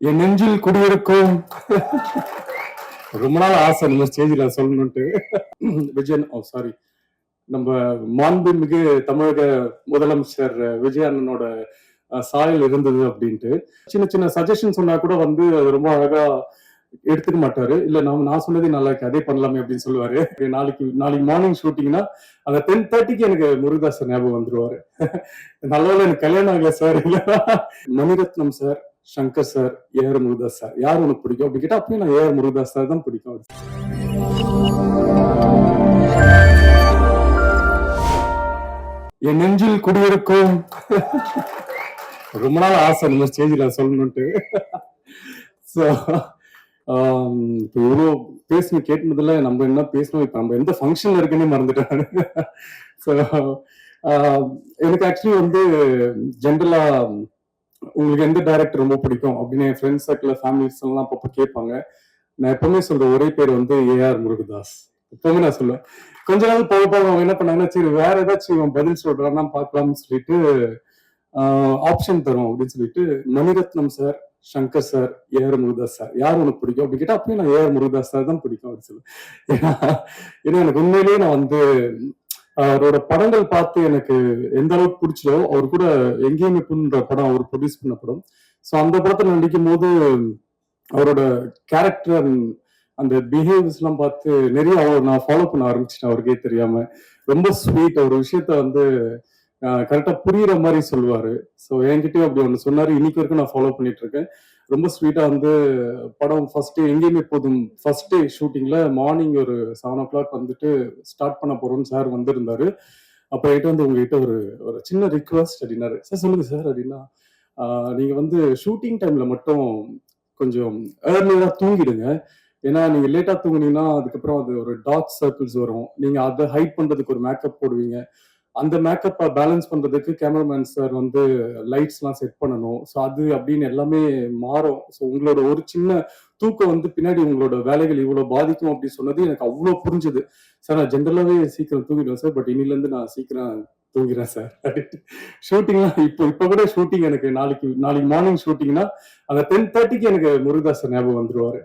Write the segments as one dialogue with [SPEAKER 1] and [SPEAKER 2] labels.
[SPEAKER 1] என் நெஞ்சில் குடியிருக்கும் ரொம்ப நாள் ஆசை நம்ம ஸ்டேஜில் சொல்லணும்ட்டு. விஜயன் சாரி, நம்ம மாண்புமிகு தமிழக முதலமைச்சர் விஜய் அண்ணனோட சாயல் இருந்தது அப்படின்ட்டு சின்ன சின்ன சஜஷன் சொன்னா கூட வந்து அது ரொம்ப அழகா எடுத்துக்க மாட்டாரு. இல்ல நான் சொன்னதே நல்லா இருக்கு, அதே பண்ணலாமே அப்படின்னு சொல்லுவாரு. நாளைக்கு மார்னிங் ஷூட்டிங்னா அந்த 10:30க்கு எனக்கு முருகதாஸ் ஞாபகம் வந்துருவாரு. நல்லவேளை எனக்கு கல்யாணம் ஆகல சார். இல்ல Mani Ratnam sir, Shankar sir, AR Murugadoss sir, யார் உனக்கு பிடிக்கும் அப்படி கேட்டா அப்பயும் நான் ஏஆர் முருகதாஸ் சார் தான் பிடிக்கும். என் நெஞ்சில் குடியிருக்கும் ரொம்ப நாள் ஆசை நம்ம ஸ்டேஜில் சொல்லணும்ட்டு. ஸோ இப்போ இவ்வளோ பேசணும் கேட்டதுல நம்ம என்ன பேசணும், இப்போ நம்ம எந்த ஃபங்க்ஷன்ல இருக்குன்னு மறந்துட்டேன். ஸோ எனக்கு ஆக்சுவலி வந்து ஜென்ரலா உங்களுக்கு எந்த டைரக்டர் ரொம்ப பிடிக்கும் அப்படின்னு என் ஃப்ரெண்ட்ஸ் சர்க்கிள் ஃபேமிலிஸ் எல்லாம் அப்பப்போ கேட்பாங்க. நான் எப்பவுமே சொல்ற ஒரே பேர் வந்து ஏஆர் முருகதாஸ். எப்பவுமே நான் சொல்லுவேன். கொஞ்ச நாள் போக போக அவங்க என்ன பண்ணாங்கன்னா, சரி வேற ஏதாச்சும் இவன் பதில் சொல்றான்னா பார்க்கலாம்னு சொல்லிட்டு ஆப்ஷன் தரும் அப்படின்னு சொல்லிட்டு Mani Ratnam sir, Shankar sir, AR Murugadoss sir, யார் உனக்கு பிடிக்கும் அப்படி கேட்டா அப்பயும் நான் ஏஆர் முருகதாஸ் சார் தான் பிடிக்கும் அப்படின்னு சொல்லுவேன். ஏன்னா எனக்கு உண்மையிலேயே நான் வந்து அவரோட படங்கள் பார்த்து எனக்கு எந்த அளவுக்கு பிடிச்சதோ, அவர் கூட எங்கேயுமே புண்ணுன்ற படம் அவர் ப்ரொடியூஸ் பண்ண படம். ஸோ அந்த படத்துல நடிக்கும் போது அவரோட கேரக்டர் அந்த பிஹேவியர்ஸ் எல்லாம் பார்த்து நிறைய நான் ஃபாலோ பண்ண ஆரம்பிச்சிட்டேன் அவருக்கே தெரியாம. ரொம்ப ஸ்வீட், ஒரு விஷயத்த வந்து கரெக்டா புரியுற மாதிரி சொல்லுவாரு. ஸோ என்கிட்டயும் அப்படி ஒன்று சொன்னாரு, இன்னைக்கு வரைக்கும் நான் ஃபாலோ பண்ணிட்டு இருக்கேன். ரொம்ப ஸ்வீட்டா வந்து படம் ஃபர்ஸ்ட் எங்கேயுமே போதும் ஃபர்ஸ்ட் டே ஷூட்டிங்ல மார்னிங் ஒரு 7 o'clock வந்துட்டு ஸ்டார்ட் பண்ண போறோம்னு சார் வந்திருந்தாரு. அப்ப என்கிட்ட வந்து உங்ககிட்ட ஒரு ஒரு சின்ன ரிக்வஸ்ட் அப்படின்னாரு. சார் சொல்லுங்க சார் அப்படின்னா, நீங்க வந்து ஷூட்டிங் டைம்ல மட்டும் கொஞ்சம் ஏர்லியரா தூங்கிடுங்க. ஏன்னா நீங்க லேட்டா தூங்குனீங்கன்னா அதுக்கப்புறம் அது ஒரு டார்க் சர்க்கிள்ஸ் வரும். நீங்க அதை ஹைட் பண்றதுக்கு ஒரு மேக்கப் போடுவீங்க. அந்த மேக்கப்பை பேலன்ஸ் பண்றதுக்கு கேமராமேன் சார் வந்து லைட்ஸ் எல்லாம் செட் பண்ணணும். ஸோ அது அப்படின்னு எல்லாமே மாறும். ஸோ உங்களோட ஒரு சின்ன தூக்கம் வந்து பின்னாடி உங்களோட வேலைகள் இவ்வளவு பாதிக்கும் அப்படின்னு சொன்னது எனக்கு அவ்வளோ புரிஞ்சுது. சார் நான் ஜென்ரலாவே சீக்கிரம் தூங்கிடுவேன் சார், பட் இன்னில இருந்து நான் சீக்கிரம் தூங்கிறேன் சார். ஷூட்டிங்லாம் இப்போ கூட ஷூட்டிங் எனக்கு நாளைக்கு மார்னிங் ஷூட்டிங்னா அந்த 10:30க்கு எனக்கு முருகதாஸ் ஞாபகம் வந்துருவாரு.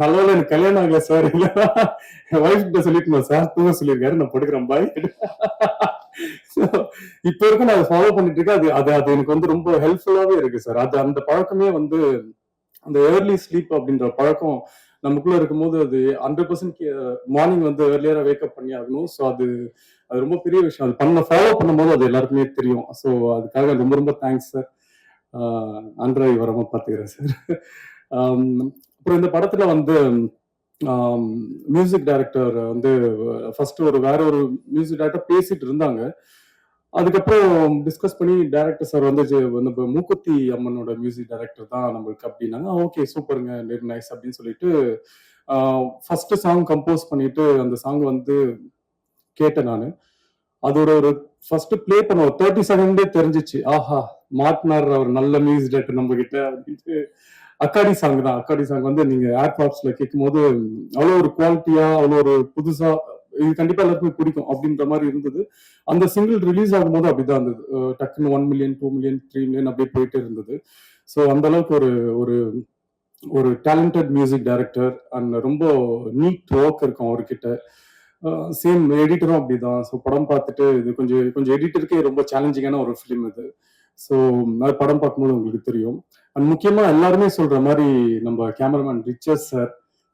[SPEAKER 1] நல்லவேளை எனக்கு கல்யாணம் ஆகல சார். இல்ல என் ஒய்ஃப் கிட்ட சொல்லிட்டு சார் தூங்க சொல்லியிருக்காரு, நான் படுக்கிறேன் பாய். இப்ப வரைக்கும் நான் ஃபாலோ பண்ணிட்டு இருக்கேன். அது அது அது எனக்கு வந்து ரொம்ப ஹெல்ப்ஃபுல்லாவே இருக்கு சார். அது அந்த பழக்கமே வந்து அந்த ஏர்லி ஸ்லீப் அப்படின்ற பழக்கம் நமக்குள்ள இருக்கும்போது அது 100% மார்னிங் வந்து ஏர்லியரா வேக்கப் பண்ணி ஆகணும். ஸோ அது அது ரொம்ப பெரிய விஷயம். அது ஃபாலோ பண்ணும்போது அது எல்லாருக்குமே தெரியும். ஸோ அதுக்காக ரொம்ப ரொம்ப தேங்க்ஸ் சார். அன்றை வரமா பார்த்துக்கிறேன் சார். அப்புறம் இந்த படத்துல வந்து மியூசிக் டைரக்டர் வந்து ஃபர்ஸ்ட் வேற ஒரு மியூசிக் டைரக்டர் பேசிட்டு இருந்தாங்க. அதுக்கப்புறம் டிஸ்கஸ் பண்ணி டைரக்டர் சார் வந்து நம்ம மூக்குத்தி அம்மனோட மியூசிக் டைரக்டர் தான் நம்மளுக்கு அப்படின்னாங்க. ஓகே சூப்பருங்க, வெரி நைஸ் அப்படின்னு சொல்லிட்டு ஃபர்ஸ்ட் சாங் கம்போஸ் பண்ணிட்டு அந்த சாங் வந்து கேட்டேன் நானு. அதோட ஒரு ஃபர்ஸ்ட் பிளே பண்ண ஒரு 30 செகண்டே தெரிஞ்சிச்சு, ஆஹா மாட்டினார் அவர் நல்ல மியூசிக் டைரக்டர் நம்ம கிட்ட அப்படின்ட்டு. அக்காடி சாங் தான். அக்காடி சாங் வந்து நீங்க ஏர்பாட்ஸ்ல கேட்கும் போது அவ்வளோ ஒரு குவாலிட்டியா, அவ்வளோ ஒரு புதுசா, இது கண்டிப்பா எல்லாருக்குமே பிடிக்கும் அப்படின்ற மாதிரி இருந்தது. அந்த சிங்கிள் ரிலீஸ் ஆகும்போது அப்படிதான் இருந்தது. டக்குன்னு 1 மில்லியன் 2 மில்லியன் 3 மில்லியன் அப்படியே போயிட்டு இருந்தது. ஸோ அந்த அளவுக்கு ஒரு ஒரு ஒரு டேலண்டட் மியூசிக் டைரக்டர் அண்ட் ரொம்ப நீட் ஒர்க் இருக்கும் அவர்கிட்ட. சேம் எடிட்டரும் அப்படிதான். ஸோ படம் பார்த்துட்டு இது கொஞ்சம் கொஞ்சம் எடிட்டருக்கே ரொம்ப சேலஞ்சிங்கான ஒரு ஃபிலிம் இது. ஸோ அது படம் பார்க்கும்போது உங்களுக்கு தெரியும். அண்ட் முக்கியமா எல்லாருமே சொல்ற மாதிரி நம்ம கேமராமேன் ரிச்சர்ட் சார்,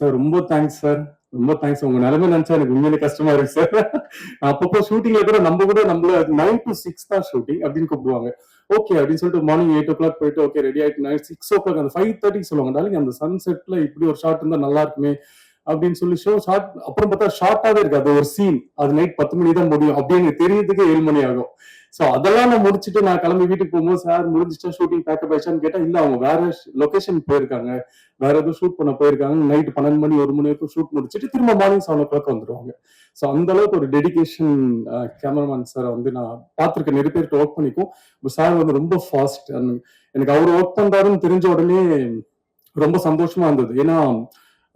[SPEAKER 1] சார் ரொம்ப தேங்க்ஸ் சார், ரொம்ப தேங்க்ஸ். உங்க நிலைமை நினைச்சா எனக்கு உண்மையிலே கஷ்டமா இருக்கு சார். அப்பப்போ ஷூட்டிங்ல கூட நம்மள 9 to 6 தான் ஷூட்டிங் அப்படின்னு கூப்பிடுவாங்க. ஓகே அப்படின்னு சொல்லிட்டு மார்னிங் 8 o'clock போயிட்டு ஓகே ரெடி ஆயிட்டு 6 o'clock அந்த 5:30 சொல்லுவாங்க, டாலிங் அந்த சன்செட்ல இப்படி ஒரு ஷாட் இருந்தா நல்லா இருக்குமே அப்படின்னு சொல்லி ஷார்ட். அப்புறம் பார்த்தா ஷார்ட்டாவே இருக்கு, அது ஒரு சீன், அது நைட் 10 மணி தான் முடியும் அப்படின்னு தெரியறதுக்கு 7 மணி ஆகும். ஸோ அதெல்லாம் நான் முடிச்சுட்டு நான் கிளம்பி வீட்டுக்கு போகும்போது சார் முடிஞ்சிச்சா ஷூட்டிங் பேக்கப் ஆயிடுச்சான்னு கேட்டா இல்ல அவங்க வேற லொகேஷன் போயிருக்காங்க, வேற எதுவும் ஷூட் பண்ண போயிருக்காங்க. நைட் 12 மணி 1 மணி வரைக்கும் ஷூட் முடிச்சுட்டு திரும்ப மார்னிங் 7 o'clock வந்துருவாங்க. ஸோ அந்த அளவுக்கு ஒரு டெடிகேஷன் கேமராமேன் சார் வந்து நான் பார்த்துருக்கேன். நிறைய பேருக்கு ஒர்க் பண்ணிக்கும். சார் வந்து ரொம்ப ஃபாஸ்ட். எனக்கு அவர் ஒர்க் பண்றாருன்னு தெரிஞ்ச உடனே ரொம்ப சந்தோஷமா இருந்தது. ஏன்னா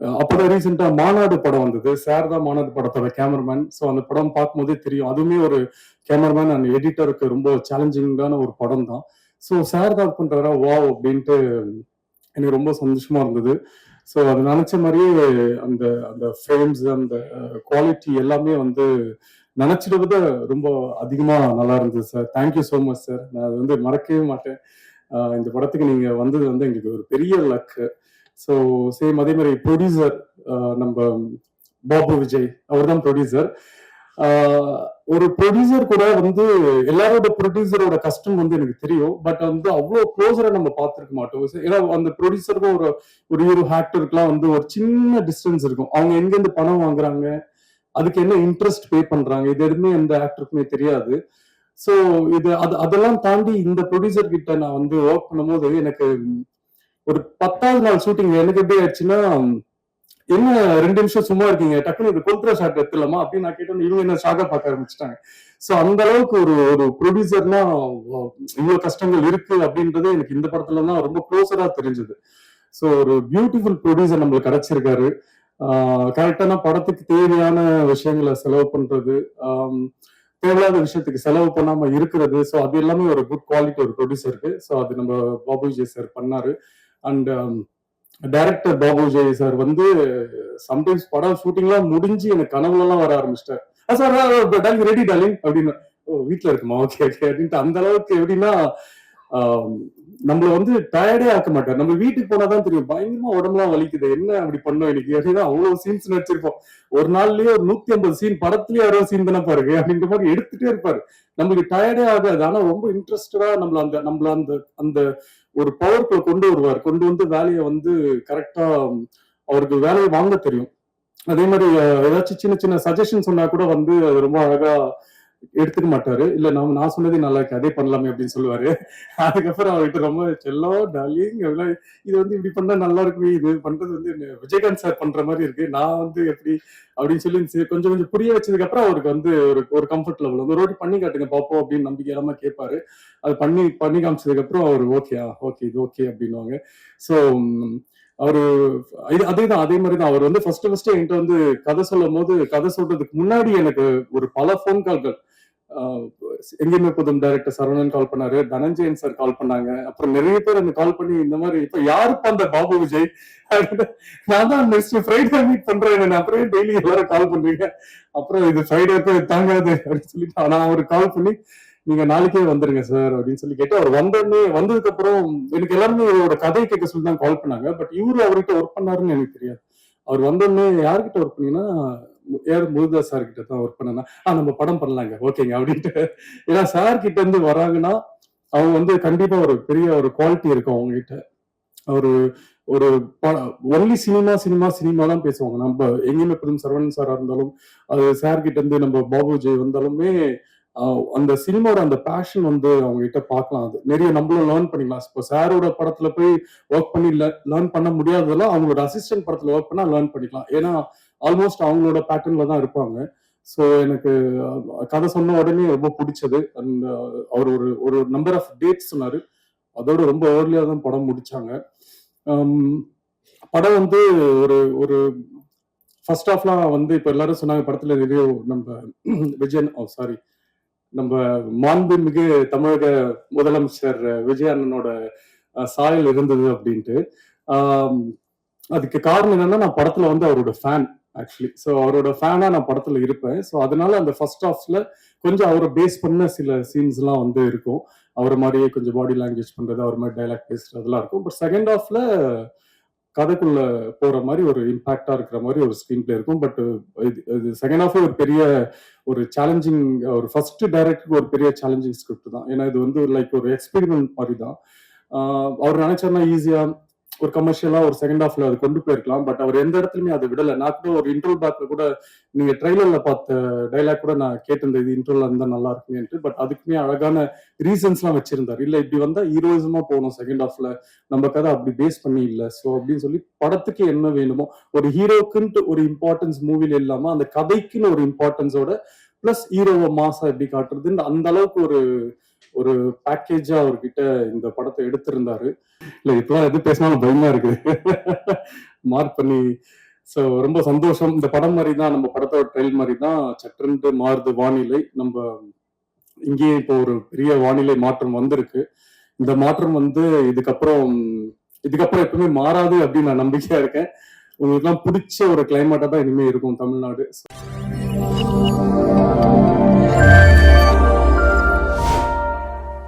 [SPEAKER 1] அப்பதான் ரீசெண்டா மாநாடு படம் வந்தது. சார் தான் மாநாடு படத்தோட கேமராமேன். ஸோ அந்த படம் பார்க்கும்போதே தெரியும், அதுவுமே ஒரு கேமராமேன் அண்ட் எடிட்டருக்கு ரொம்ப சேலஞ்சிங்கான ஒரு படம் தான். ஸோ சார் தான் பண்றாரா வாவ் அப்படின்ட்டு எனக்கு ரொம்ப சந்தோஷமா இருந்தது. ஸோ அது நினைச்ச மாதிரியே அந்த அந்த ஃப்ரேம்ஸ் அந்த குவாலிட்டி எல்லாமே வந்து நினைச்சதை விட ரொம்ப அதிகமா நல்லா இருந்தது sir. Thank you so much sir. நான் அது வந்து மறக்கவே மாட்டேன். இந்த படத்துக்கு நீங்க வந்தது வந்து எங்களுக்கு ஒரு பெரிய லக். ஸோ சேம் அதே மாதிரி ப்ரொடியூசர் நம்ம பாபு விஜய், அவர் தான் ப்ரொடியூசர். ஒரு ப்ரொடியூசர் கூட வந்து எல்லாரோட ப்ரொடியூசரோட கஷ்டம் வந்து எனக்கு தெரியும். பட் வந்து அவ்வளோ க்ளோஸரா நம்ம பார்த்துருக்க மாட்டோம். ஏன்னா அந்த ப்ரொடியூசருக்கும் ஒரு ஒரு ஹீரோ ஆக்டருக்குலாம் வந்து ஒரு சின்ன டிஸ்டன்ஸ் இருக்கும். அவங்க எங்கேருந்து பணம் வாங்குறாங்க, அதுக்கு என்ன இன்ட்ரெஸ்ட் பே பண்றாங்க, இது எதுவுமே எந்த ஆக்டருக்குமே தெரியாது. ஸோ இது அதெல்லாம் தாண்டி இந்த ப்ரொடியூசர் கிட்ட நான் வந்து ஒர்க் பண்ணும்போது எனக்கு ஒரு 10வது நாள் ஷூட்டிங் எனக்கு எப்படி ஆயிடுச்சுன்னா, என்ன 2 நிமிஷம் சும்மா இருக்கீங்க, டக்குனு இது கொல்த்ரா ஷாட் எடுத்துலாமா அப்படின்னு நான் கேட்டோம். இவங்க என்ன ஷாக்கா பார்க்க ஆரம்பிச்சிட்டாங்க. ஸோ அந்த அளவுக்கு ஒரு ஒரு ப்ரொடியூசர்னா இவ்வளவு கஷ்டங்கள் இருக்கு அப்படின்றது எனக்கு இந்த படத்துல தான் ரொம்ப க்ளோஸரா தெரிஞ்சது. ஸோ ஒரு பியூட்டிஃபுல் ப்ரொடியூசர் நம்மளுக்கு கிடைச்சிருக்காரு. கரெக்டான படத்துக்கு தேவையான விஷயங்களை செலவு பண்றது, தேவையில்லாத விஷயத்துக்கு செலவு பண்ணாம இருக்கிறது. ஸோ அது எல்லாமே ஒரு குட் குவாலிட்டி ஒரு ப்ரொடியூசருக்கு. ஸோ அது நம்ம பாபு விஜய் சார் பண்ணாரு. And director Babu Vijay sir வந்து சம்டைம்ஸ் படம் ஷூட்டிங்லாம் முடிஞ்சு எனக்கு கனவுல எல்லாம் வர ஆரம்பிச்சிட்டார். சார் ரெடி டார்லிங் அப்படின்னு. ஓ வீட்டுல இருக்குமா, ஓகே ஓகே அப்படின்ட்டு. அந்த அளவுக்கு எப்படின்னா நம்மள வந்து டயர்டே ஆக்க மாட்டார். நம்ம வீட்டுக்கு போனாதான் தெரியும் பயங்கரமா உடம்புலாம் வலிக்குது, என்ன அப்படி பண்ணோம் இன்னைக்கு அப்படின்னா. அவ்வளவு சீன்ஸ் நடிச்சிருப்போம். ஒரு நாள்லயே ஒரு 150 சீன், படத்துலயே 60 சீன் தானே பாருங்க அப்படின்ற மாதிரி எடுத்துட்டே இருப்பாரு. நம்மளுக்கு டயர்டே ஆகாது. ஆனா ரொம்ப இன்ட்ரெஸ்டடா நம்மள அந்த அந்த ஒரு பவர்க்குள்ள கொண்டு வருவார். கொண்டு வந்து வேலையை வந்து கரெக்டா அவருக்கு வேலையை வாங்க தெரியும். அதே மாதிரி ஏதாச்சும் சின்ன சின்ன சஜஷன் சொன்னா கூட வந்து அது ரொம்ப அழகா எடுத்துக்க மாட்டாரு. இல்ல நான் சொன்னதே நல்லா இருக்கு, அதே பண்ணலாமே அப்படின்னு சொல்லுவாரு. அதுக்கப்புறம் அவர்கிட்ட ரொம்ப செல்லம் டார்லிங் இது வந்து இப்படி பண்ணா நல்லா இருக்குமே, இது பண்றது வந்து விஜயகாந்த் சார் பண்ற மாதிரி இருக்கு, நான் வந்து எப்படி அப்படின்னு சொல்லி கொஞ்சம் கொஞ்சம் புரிய வச்சதுக்கு அப்புறம் அவருக்கு வந்து ஒரு ஒரு கம்ஃபர்ட் லெவல் வந்து ஒரு வாட்டி பண்ணி காட்டுங்க பார்ப்போம் அப்படின்னு நம்பிக்கை இல்லாம கேட்பாரு. அது பண்ணி காமிச்சதுக்கு அப்புறம் அவர் ஓகே ஓகே இது ஓகே அப்படின்னுவாங்க. ஸோ அவரு அதேதான் அதே மாதிரிதான் அவர் வந்து ஃபர்ஸ்ட் என்கிட்ட வந்து கதை சொல்லும் போது, கதை சொல்றதுக்கு முன்னாடி எனக்கு ஒரு பல ஃபோன் கால்கள், எங்கேயுமே புதும் டைரக்டர் சரவணன் கால் பண்ணாரு, தனஞ்சயன் சார் கால் பண்ணாங்க. அப்புறம் நிறைய பேர் அந்த கால் பண்ணி இந்த மாதிரி இப்ப யாருப்பா அந்த பாபு விஜய், நான் தான் நெக்ஸ்ட் ஃப்ரைடே மீட் பண்றேன், அப்புறம் டெய்லி எல்லாரும் கால் பண்றீங்க, அப்புறம் இது ஃப்ரைடே தாங்காது அப்படின்னு சொல்லிட்டு நான் அவருக்கு கால் பண்ணி நீங்க நாளைக்கே வந்துருங்க சார் அப்படின்னு சொல்லி கேட்டு அவர் வந்ததுக்கு அப்புறம் எனக்கு எல்லாருமே இவரோட கதை கேட்க சொல்லி தான் கால் பண்ணாங்க. பட் இவரு அவர்கிட்ட ஒர்க் பண்ணாருன்னு எனக்கு தெரியாது. அவர் வந்தோடனே யார்கிட்ட ஒர்க் பண்ணீங்கன்னா முருகதாஸ் சார் கிட்ட தான் ஒர்க் பண்ணேன்னா, நம்ம படம் பண்ணலாங்க ஓகேங்க அப்படின்ட்டு. ஏன்னா சார் கிட்ட இருந்து வராங்கன்னா அவங்க வந்து கண்டிப்பா ஒரு பெரிய ஒரு குவாலிட்டி இருக்கும் அவங்க கிட்ட. ஒரு ஒரு ஒன்லி சினிமா தான் பேசுவாங்க. நம்ம எங்கேயுமே புதும் சரவணன் சாரா இருந்தாலும், அது சார் கிட்ட இருந்து நம்ம பாபு விஜய் வந்தாலுமே அந்த சினிமாவோட அந்த பேஷன் வந்து அவங்க கிட்ட பார்க்கலாம். அது நிறைய நம்மளும் லேர்ன் பண்ணிக்கலாம். இப்போ சாரோட படத்துல போய் ஒர்க் பண்ணி லேர்ன் பண்ண முடியாததெல்லாம் அவங்களோட அசிஸ்டன்ட் படத்துல ஒர்க் பண்ணா லேர்ன் பண்ணிக்கலாம். ஏன்னா ஆல்மோஸ்ட் அவங்களோட பேட்டர்ன்ல தான் இருப்பாங்க. ஸோ எனக்கு கதை சொன்ன உடனே ரொம்ப பிடிச்சது. அண்ட் அவர் ஒரு ஒரு நம்பர் ஆஃப் டேட்ஸ் சொன்னாரு. அதோட ரொம்ப ஏர்லியா தான் படம் முடிச்சாங்க. படம் வந்து ஒரு ஒரு ஃபர்ஸ்ட் ஹாஃப்லாம் வந்து இப்ப எல்லாரும் சொன்னாங்க படத்துல நிறைய நம்ம விஜயன் சாரி நம்ம மாண்புமிகு தமிழக முதலமைச்சர் விஜய் அண்ணனோட சாயல் இருந்தது அப்படின்ட்டு. அதுக்கு காரணம் என்னன்னா நான் படத்துல வந்து அவரோட ஃபேன் ஆக்சுவலி. ஸோ அவரோட ஃபேனா நான் படத்துல இருப்பேன். ஸோ அதனால அந்த ஃபர்ஸ்ட் ஹாஃப்ல கொஞ்சம் அவரை பேஸ் பண்ண சில சீன்ஸ் எல்லாம் வந்து இருக்கும். அவரை மாதிரியே கொஞ்சம் பாடி லாங்குவேஜ் பண்றது, அவர் மாதிரி டைலாக் பேசுறதுலாம் இருக்கும். பட் செகண்ட் ஹாஃப்ல கதைக்குள்ள போற மாதிரி ஒரு இம்பாக்டா இருக்கிற மாதிரி ஒரு ஸ்கிரீன் பிளே இருக்கும். பட் இது செகண்ட் ஹாஃப் ஒரு பெரிய ஒரு சேலஞ்சிங், ஒரு ஃபர்ஸ்ட் டைரக்டருக்கு ஒரு பெரிய சேலஞ்சிங் ஸ்கிரிப்ட் தான். ஏன்னா இது வந்து லைக் ஒரு எக்ஸ்பெரிமெண்ட் மாதிரி தான். அவர் நினைச்சாருன்னா ஈஸியா ஒரு கமர்ஷியலா ஒரு செகண்ட் ஹாஃப்ல அது கொண்டு போயிருக்கலாம். பட் அவர் எந்த இடத்துலயுமே அதை விடல. நான் கூட ஒரு இன்ட்ரோல் பேக்ல கூட நீங்க ட்ரெய்லர்ல பார்த்த டைலாக் கூட நான் கேட்டிருந்தேன், இது இன்ட்ரோல இருந்தா நல்லா இருக்குமேன்ட்டு. பட் அதுக்குமே அழகான ரீசன்ஸ் எல்லாம் வச்சிருந்தாரு. இல்ல இப்படி வந்தா ஹீரோயிசமா போகணும் செகண்ட் ஹாஃப்ல, நம்ம கதை அப்படி பேஸ் பண்ணி இல்ல. ஸோ அப்படின்னு சொல்லி படத்துக்கு என்ன வேணுமோ ஒரு ஹீரோக்குன்ட்டு ஒரு இம்பார்ட்டன்ஸ் மூவில இல்லாம அந்த கதைக்குன்னு ஒரு இம்பார்ட்டன்ஸோட பிளஸ் ஹீரோவை மாசா எப்படி காட்டுறதுன்னு அந்த அளவுக்கு ஒரு ஒரு பேக்கேஜா அவர்கிட்ட இந்த படத்தை எடுத்திருந்தாரு. இல்ல இப்பெல்லாம் எது பேசினாலும் பயமா இருக்கு மார்க் பண்ணி. சோ ரொம்ப சந்தோஷம். இந்த படம் மாதிரி தான், நம்ம படத்தோட ட்ரெயில் மாதிரி தான் சற்றென்று மாறுது வானிலை. நம்ம இங்கேயே இப்போ ஒரு பெரிய வானிலை மாற்றம் வந்திருக்கு. இந்த மாற்றம் வந்து இதுக்கப்புறம் இதுக்கப்புறம் எப்பவுமே மாறாது அப்படின்னு நான் நம்பிக்கையா இருக்கேன். உங்களுக்கு எல்லாம் பிடிச்ச ஒரு கிளைமேட்டா தான் இனிமே இருக்கும் தமிழ்நாடு.